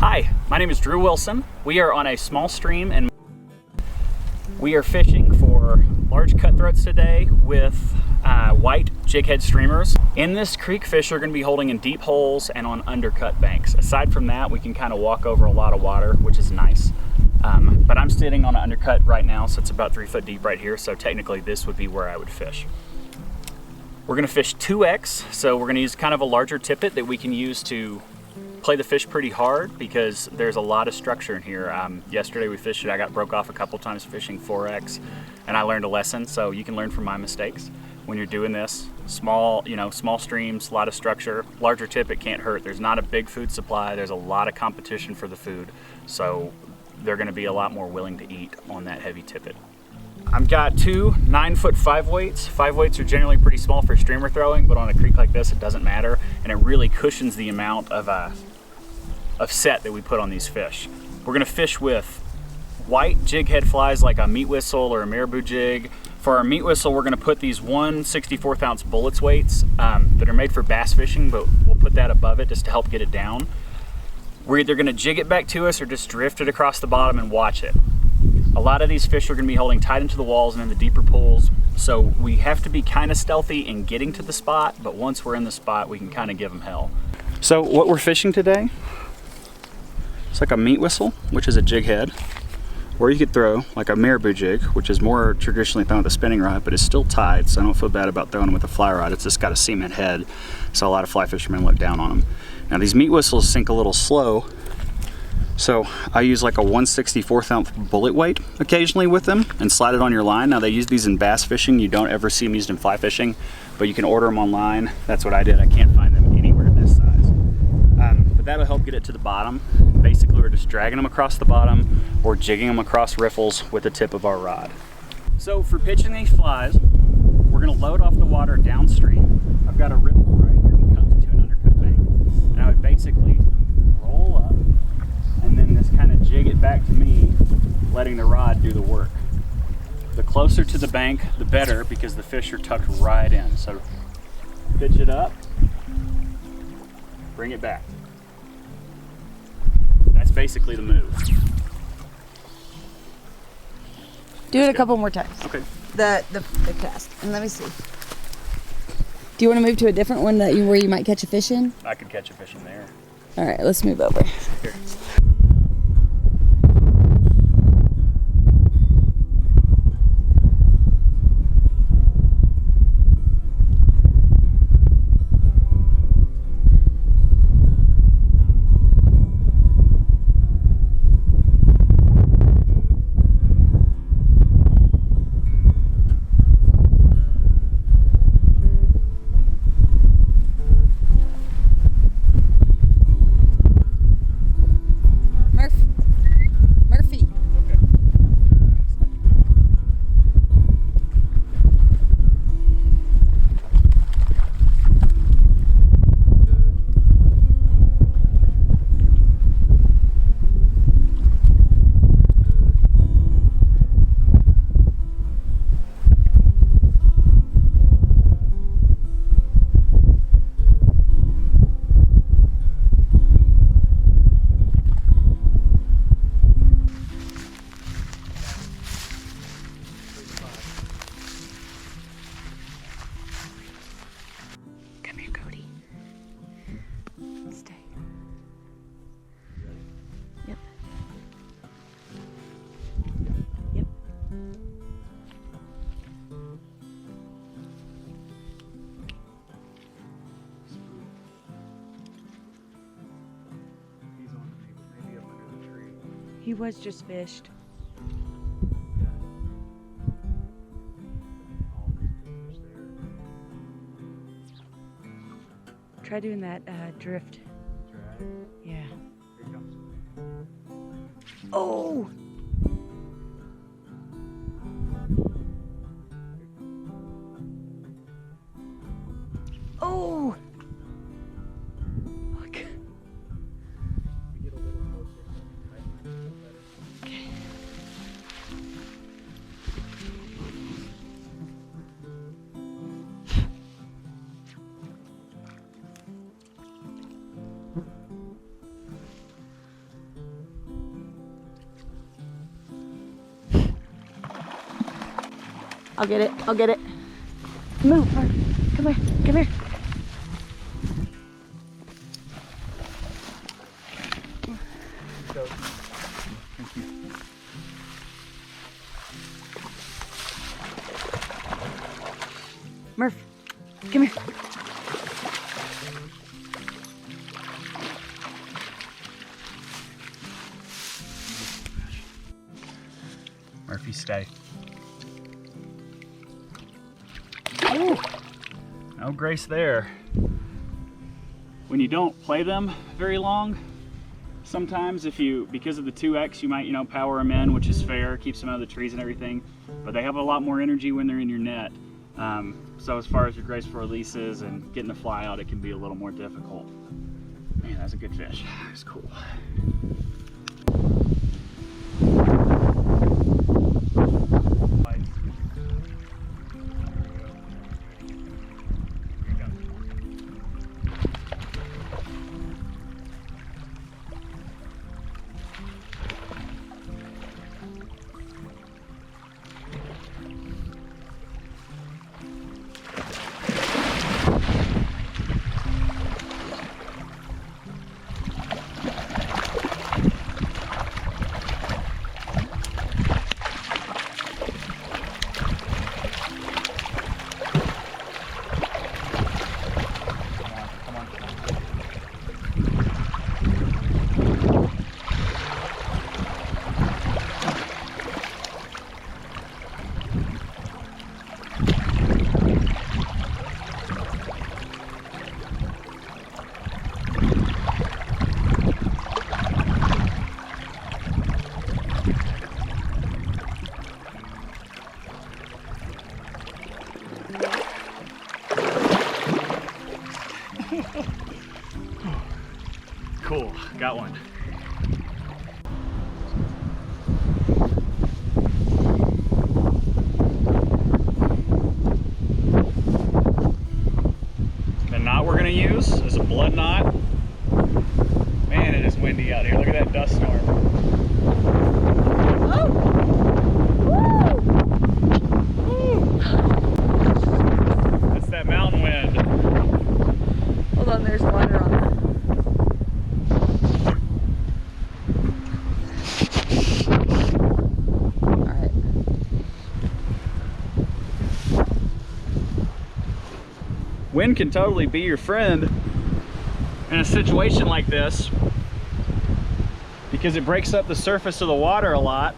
Hi, my name is Drew Wilson. We are on a small stream and we are fishing for large cutthroats today with white jighead streamers. In this creek, fish are going to be holding in deep holes and on undercut banks. Aside from that, we can kind of walk over a lot of water, which is nice. But I'm sitting on an undercut right now, so it's about 3 foot deep right here, so technically this would be where I would fish. We're going to fish 2X, so we're going to use kind of a larger tippet that we can use to play the fish pretty hard because there's a lot of structure in here. Yesterday we fished it, I got broke off a couple times fishing 4X, and I learned a lesson, so you can learn from my mistakes when you're doing this. Small streams, a lot of structure, larger tippet can't hurt. There's not a big food supply, there's a lot of competition for the food, so they're going to be a lot more willing to eat on that heavy tippet. I've got two 9-foot 5 weights. 5 weights are generally pretty small for streamer throwing, but on a creek like this it doesn't matter, and it really cushions the amount of set that we put on these fish. We're going to fish with white jig head flies like a meat whistle or a marabou jig. For our meat whistle, we're going to put these 1/64 ounce bullets weights that are made for bass fishing, but we'll put that above it just to help get it down. We're either going to jig it back to us or just drift it across the bottom and watch it. A lot of these fish are going to be holding tight into the walls and in the deeper pools, so we have to be kind of stealthy in getting to the spot, but once we're in the spot, we can kind of give them hell. So what we're fishing today, it's like a meat whistle, which is a jig head, or you could throw like a marabou jig, which is more traditionally thrown with a spinning rod, but is still tied, so I don't feel bad about throwing them with a fly rod. It's just got a cement head, so a lot of fly fishermen look down on them. Now these meat whistles sink a little slow, so I use like a 1/64 ounce bullet weight occasionally with them and slide it on your line. Now they use these in bass fishing. You don't ever see them used in fly fishing, but you can order them online. That's what I did. I can't find them anywhere this size. But that'll help get it to the bottom. Basically we're just dragging them across the bottom or jigging them across riffles with the tip of our rod. So for pitching these flies, we're gonna load off the water downstream. I've got a ripple right here that comes into an undercut bank. And I would basically roll up and then just kind of jig it back to me, letting the rod do the work. The closer to the bank, the better, because the fish are tucked right in. So pitch it up, bring it back. That's basically the move. Do it a couple more times. Okay. The cast. And let me see. Do you want to move to a different one where you might catch a fish in? I could catch a fish in there. All right, let's move over. Here. He was just fished. Try doing that drift. Yeah. Here it comes. Oh! Oh! Look. We get a little closer. Okay. I'll get it. I'll get it. Move, Mark. Come here. Come here. Murph, come here. Murphy, stay. Ooh. No grace there. When you don't play them very long, sometimes because of the 2X, you might, power them in, which is fair, keeps them out of the trees and everything, but they have a lot more energy when they're in your net. So as far as your graceful releases and getting the fly out, it can be a little more difficult. Man, that's a good fish. It's cool. Cool, got one. The knot we're gonna use is a blood knot. Man, it is windy out here. Look at that dust storm. Oh! Woo! That's that mountain wind. Hold on, there's water on that. Alright. Wind can totally be your friend in a situation like this because it breaks up the surface of the water a lot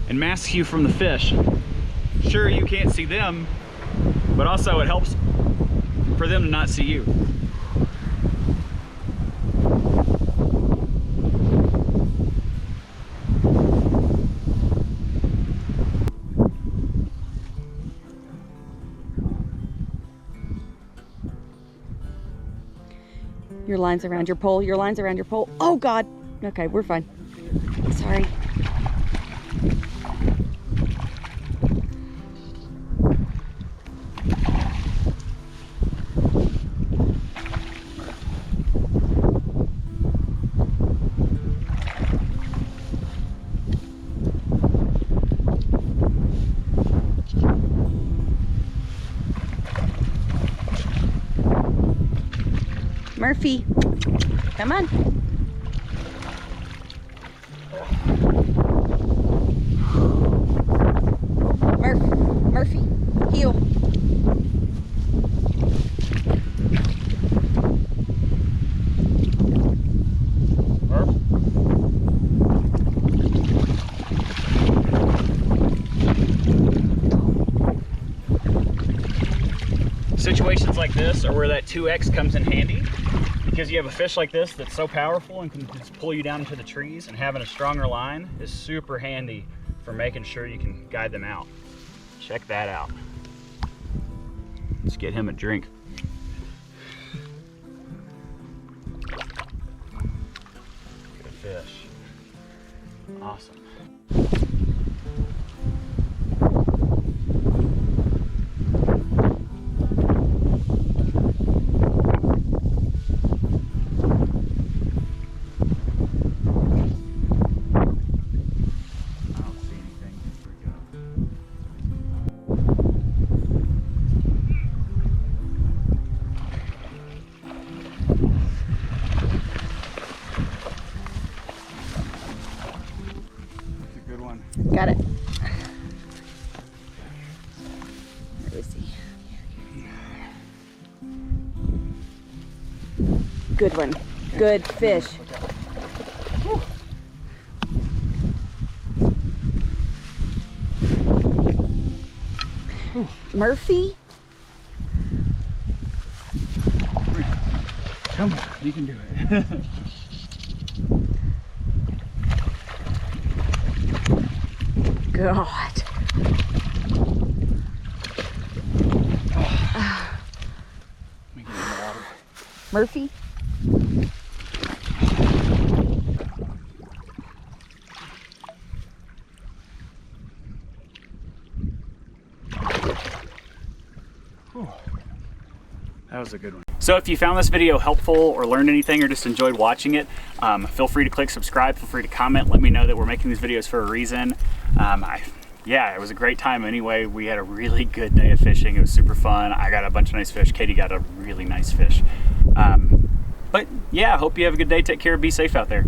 and masks you from the fish. Sure, you can't see them, but also it helps for them to not see you. Your line's around your pole. Your line's around your pole. Oh, God. Okay, we're fine. Sorry. Murphy, come on. Murphy, heel. Murph? Situations like this are where that 2X comes in handy, because you have a fish like this that's so powerful and can just pull you down into the trees, and having a stronger line is super handy for making sure you can guide them out. Check that out. Let's get him a drink. Good fish. Awesome. I don't see anything. Here we go. Got it. Let me see. Good one. Good fish. Murphy? Come on, you can do it. God. Let me get in the water. Murphy? That was a good one. So if you found this video helpful or learned anything or just enjoyed watching it, feel free to click subscribe, feel free to comment, let me know that we're making these videos for a reason. Yeah, it was a great time anyway. We had a really good day of fishing. It was super fun. I got a bunch of nice fish. Katie got a really nice fish. But yeah, I hope you have a good day. Take care. Be safe out there.